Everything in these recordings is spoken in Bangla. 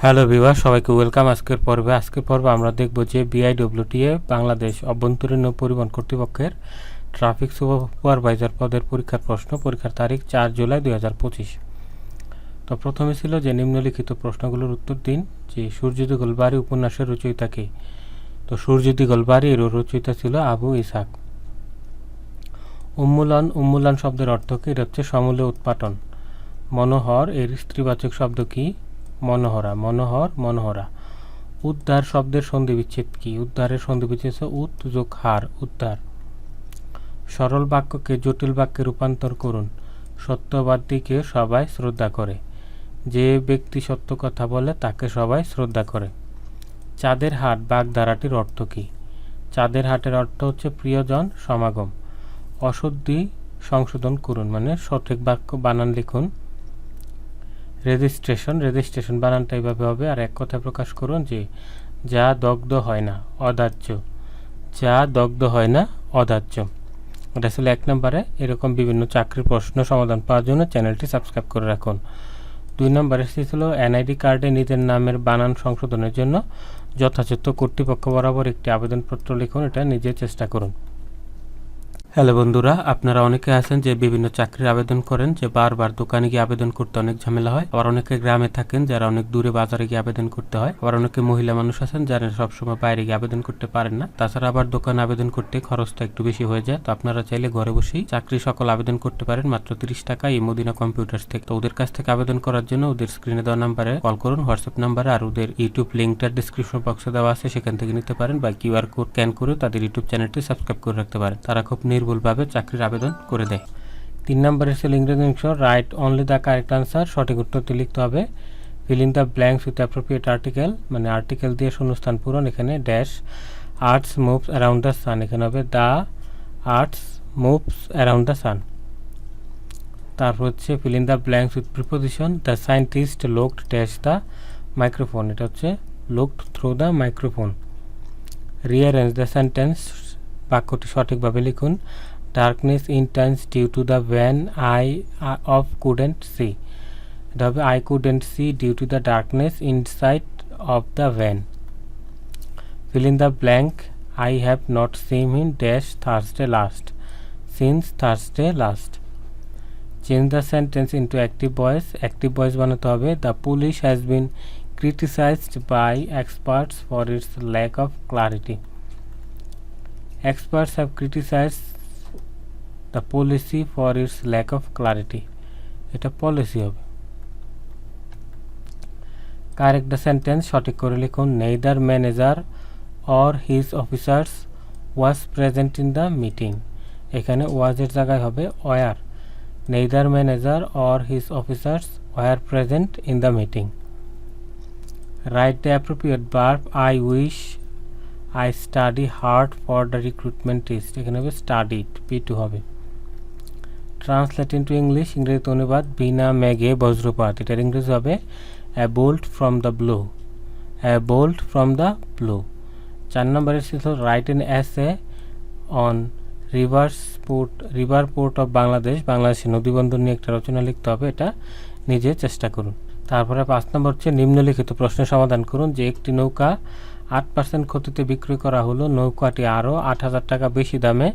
হ্যালো ভিউয়ার, সবাইকে ওয়েলকাম। আজকের পর্বে আমরা দেখব যে বিআইডব্লিউটিএ বাংলাদেশ অভ্যন্তরীণ নৌ পরিবহন কর্তৃপক্ষের ট্রাফিক সুপারভাইজার পদের পরীক্ষার প্রশ্ন। পরীক্ষার তারিখ ৪ জুলাই ২০২৫। তো প্রথমে ছিল যে নিম্নলিখিত প্রশ্নগুলোর উত্তর দিন। যে সূর্যদি গোলবাড়ি উপন্যাসের রচয়িতা কে? তো সূর্যদি গোলবাড়ি এর রচয়িতা ছিল আবু ইসহাক। উম্মুলান শব্দের অর্থ কি? এটা হচ্ছে সমূলে উৎপাটন। মনোহর এর স্ত্রীবাচক শব্দ কি? মনোহরা। মনোহরা। উদ্ধার শব্দের সন্ধি বিচ্ছেদ কি? উদ্ধারের সন্ধি বিচ্ছেদ উদ যোগ হার, উদ্ধার। সরল বাক্যকে জটিল বাক্যে রূপান্তর করুন। সত্যবাদীকে সবাই শ্রদ্ধা করে। যে ব্যক্তি সত্য কথা বলে তাকে সবাই শ্রদ্ধা করে। চাঁদের হাট বাগধারাটির অর্থ কি? চাঁদের হাটের অর্থ হচ্ছে প্রিয়জন সমাগম। অশুদ্ধি সংশোধন করুন, মানে সঠিক বাক্য বানান লিখুন। রেজিস্ট্রেশন বানানটা এইভাবে হবে। আর এক কথা প্রকাশ করুন যে যা দগ্ধ হয় না অদাহ্য। যা দগ্ধ হয় না অদাহ্য। এটা ছিল ১ নম্বরে। এরকম বিভিন্ন চাকরির প্রশ্ন সমাধান পাওয়ার জন্য চ্যানেলটি সাবস্ক্রাইব করে রাখুন। ২ নম্বরে ছিল এনআইডি কার্ডে নিজের নামের বানান সংশোধনের জন্য যথাযথ কর্তৃপক্ষ বরাবর একটি আবেদনপত্র লিখুন। এটা নিজে চেষ্টা করুন। হ্যালো বন্ধুরা, আপনারা অনেকে আছেন যে বিভিন্ন চাকরির আবেদন করেন, যে বারবার দোকানে গিয়ে আবেদন করতে অনেক ঝামেলা হয়। আবার অনেকে গ্রামে থাকেন যারা অনেক দূরে বাজারে গিয়ে আবেদন করতে হয়। আবার অনেকে মহিলা মানুষ আছেন যারা সবসময় বাইরে গিয়ে আবেদন করতে পারেন না। তাছাড়া আবার দোকানে আবেদন করতে খরচটা একটু বেশি হয়ে যায়। তো আপনারা চাইলে ঘরে বসেই চাকরি সকল আবেদন করতে পারেন মাত্র ৩০ টাকা এই মদিনা কম্পিউটার্স থেকে। তো ওদের কাছ থেকে আবেদন করার জন্য ওদের স্ক্রিনে দেওয়া নাম্বারে কল করুন, হোয়াটসঅ্যাপ নাম্বারে। আর ওদের ইউটিউব লিঙ্কটা ডিসক্রিপশন বক্সে দেওয়া আছে, সেখান থেকে নিতে পারেন, বা কিউআর কোড স্ক্যান করে তাদের ইউটিউব চ্যানেলটি সাবস্ক্রাইব করে রাখতে পারেন। তারা খুব নির্ভুলভাবে চাকরির আবেদন করে দেয়। ৩ নম্বরে ছিল ইংরেজি অংশ। Write only the correct answer. সঠিক উত্তরটি লিখতে হবে। Fill in the blanks with appropriate article, মানে আর্টিকেল দিয়ে শূন্যস্থান পূরণ। এখানে dash arts moves around the sun, এখানে হবে the arts moves around the sun. তারপর হচ্ছে fill in the blanks with preposition. The scientist looked dash the microphone, এটা হচ্ছে looked through the microphone. Rearrange the sentence, বাক্যটি সঠিকভাবে লিখুন। Darkness intense due to the van I of couldn't see, এটা হবে I couldn't see due to the darkness inside of the van. Fill in the blank. I have not seen him dash Thursday last, since Thursday last. Change the sentence into active voice বানাতে হবে। The police has been criticized by experts for its lack of clarity. Experts have criticized the policy for its lack of clarity, এটা পলিসি হবে। কারেক্ট দ্য সেন্টেন্স, সঠিক করে লিখুন। Neither manager or his officers was present in the meeting, এখানে was এর জায়গায় হবে were। Neither manager or his officers were present in the meeting. Write the appropriate verb. I wish I study hard for the recruitment test, এখানে হবে studied, P2 হবে। ট্রান্সলেট ইন্টু ইংলিশ, ইংরেজিতে অনুবাদ। বিনা মেঘে বজ্রপাত, এটার ইংরেজি হবে a bolt from the blue, a bolt from the blue। ৪ নম্বরে ছিল write an essay on river port of Bangladesh, বাংলাদেশের নদীবন্দর নিয়ে একটা রচনা লিখতে হবে, এটা নিজে চেষ্টা করুন। তারপরে ৫ নম্বর হচ্ছে নিম্নলিখিত প্রশ্নের সমাধান করুন। যে একটি নৌকা ৮% ক্ষতিতে বিক্রি করা হলো, নৌকাটি আরও ৮,০০০ টাকা বেশি দামে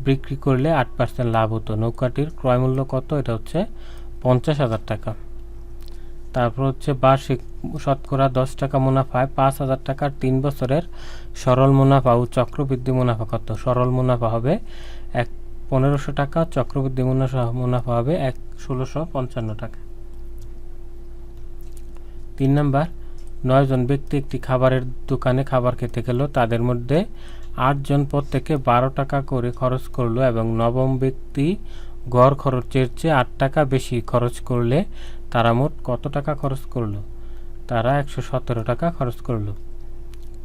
বিক্রি করলে ৮% লাভ হতো। নৌকাটির ক্রয় মূল্য কত? এটা হচ্ছে ৫০,০০০ টাকা। তারপর হচ্ছে বার্ষিক শতকরা ১০ টাকা মুনাফায় ৫,০০০ টাকার ৩ বছরের সরল মুনাফা ও চক্রবৃদ্ধি মুনাফা কত? সরল মুনাফা হবে ১৫০০ টাকা, চক্রবৃদ্ধি মুনাফা হবে ১৬৫৫ টাকা। ৩ নম্বর, ৯ জন ব্যক্তি একটি খাবারের দোকানে খাবার খেতে গেল। তাদের মধ্যে ৮ জন প্রত্যেকে ১২ টাকা করে খরচ করলো এবং নবম ব্যক্তি গড় খরচের চেয়ে ৮ টাকা বেশি খরচ করলে তারা মোট কত টাকা খরচ করলো? তারা ১১৭ টাকা খরচ করলো।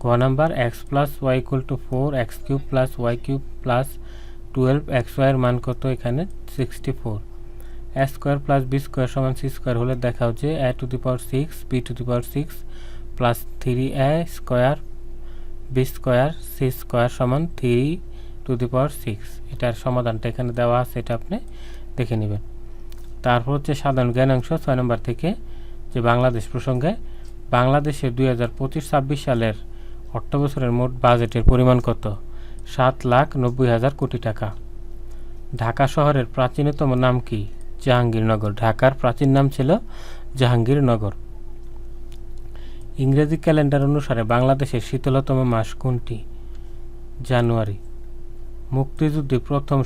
ক number, x + y = 4, x³ + y³ + 12, xy এর মান কত? এখানে 64। a² + b² = c² হলে দেখাও যে a⁶ b⁶ + 3a² b² c² = 3⁶। এটার সমাধানটা এখানে দেওয়া আছে, এটা আপনি দেখে নেবেন। তারপর হচ্ছে সাধারণ জ্ঞান অংশ ৬ নম্বর থেকে, যে বাংলাদেশ প্রসঙ্গে বাংলাদেশের 2025-26 সালের অর্থবছরের মোট বাজেটের পরিমাণ কত? 7,90,000 কোটি টাকা। ঢাকা শহরের প্রাচীনতম নাম কি? জাহাঙ্গীরনগর। ঢাকার প্রাচীন নাম ছিল জাহাঙ্গীরনগর। ইংরেজি ক্যালেন্ডার অনুসারে বাংলাদেশের শীতলতম মাস কোনটি? জানুয়ারি। মুক্তিযুদ্ধে প্রথম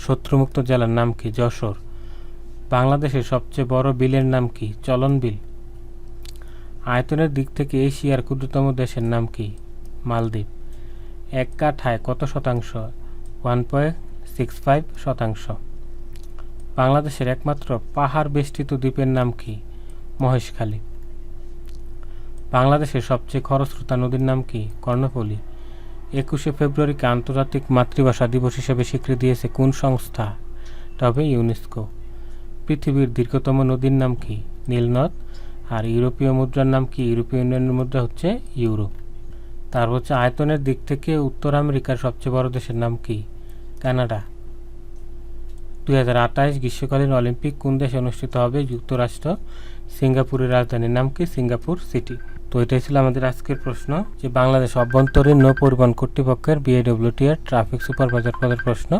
শত্রুমুক্ত জেলার নাম কি? যশোর। বাংলাদেশের সবচেয়ে বড় বিলের নাম কি? চলন বিল। আয়তনের দিক থেকে এশিয়ার ক্ষুদ্রতম দেশের নাম কি? মালদ্বীপ। এক কাঠায় কত শতাংশ? 1.65 শতাংশ। বাংলাদেশের একমাত্র পাহাড় বেষ্টিত দ্বীপের নাম কি? মহেশখালী। বাংলাদেশের সবচেয়ে খরস্রোতা নদীর নাম কি? কর্ণফুলী। 21শে ফেব্রুয়ারিকে আন্তর্জাতিক মাতৃভাষা দিবস হিসেবে স্বীকৃতি দিয়েছে কোন সংস্থা? তবে ইউনেস্কো। পৃথিবীর দীর্ঘতম নদীর নাম কি? নীলনদ। আর ইউরোপীয় মুদ্রার নাম কি? ইউরোপীয় ইউনিয়নের মুদ্রা হচ্ছে ইউরো। তারপর হচ্ছে আয়তনের দিক থেকে উত্তর আমেরিকার সবচেয়ে বড় দেশের নাম কি? কানাডা। 2028 গ্রীষ্মকালীন অলিম্পিক কোন দেশে অনুষ্ঠিত হবে? যুক্তরাষ্ট্র। সিঙ্গাপুরের রাজধানীর নাম কি? Singapore city. তো এটাই ছিল আমাদের আজকের প্রশ্ন, যে বাংলাদেশ অভ্যন্তরীণ নৌ পরিবহন কর্তৃপক্ষের BIWT এর ট্রাফিক সুপারভাইজার পদের প্রশ্ন।